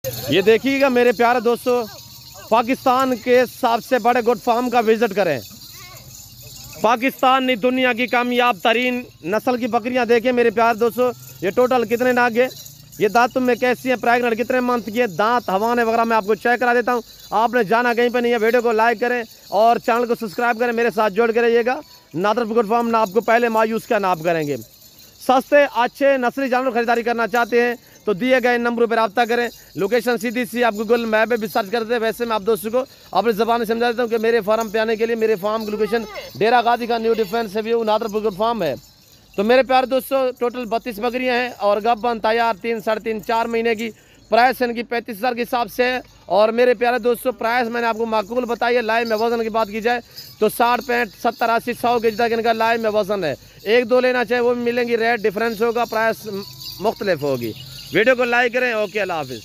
ये देखिएगा मेरे प्यारे दोस्तों, पाकिस्तान के सबसे बड़े गुड फार्म का विजिट करें। पाकिस्तान ने दुनिया की कामयाब तरीन नस्ल की बकरियां देखें मेरे प्यारे दोस्तों। ये टोटल कितने नाग है, ये दांत में कैसी है, प्रेगनेंट कितने मंथ की है, दांत हवाने वगैरह मैं आपको चेक करा देता हूँ। आपने जाना कहीं पर नहीं है। वीडियो को लाइक करें और चैनल को सब्सक्राइब करें, मेरे साथ जोड़ के रहिएगा। नादरपुर गुड फार्म ना आपको पहले मायूस का नाप करेंगे। सस्ते अच्छे नस्ली जानवर खरीदारी करना चाहते हैं तो दिए गए नंबरों पर रब्ता करें। लोकेशन सीधी सी आप गूगल मैप पे भी सर्च करते हैं। वैसे मैं आप दोस्तों को अपनी ज़बान समझा देता हूँ कि मेरे फार्म पे आने के लिए मेरे फार्म की लोकेशन डेरा गाजी का new defence view Nadarpur good farm है। तो मेरे प्यारे दोस्तों टोटल 32 बकरियाँ हैं और गब्बन तैयार 3, साढ़े 3, 4 महीने की। प्राइस इनकी 35,000 के हिसाब से है। और मेरे प्यारे दोस्तों प्राइस मैंने आपको माकूल बताई है। लाइव में वजन की बात की जाए तो 60, 65, 70, 80, 100 के तक इनका लाइव में वजन है। 1-2 लेना चाहे वो भी मिलेंगी, रेट डिफरेंस होगा, प्राइस मुख्तलिफ होगी। वीडियो को लाइक करें। ओके, अल्लाह हाफिज़।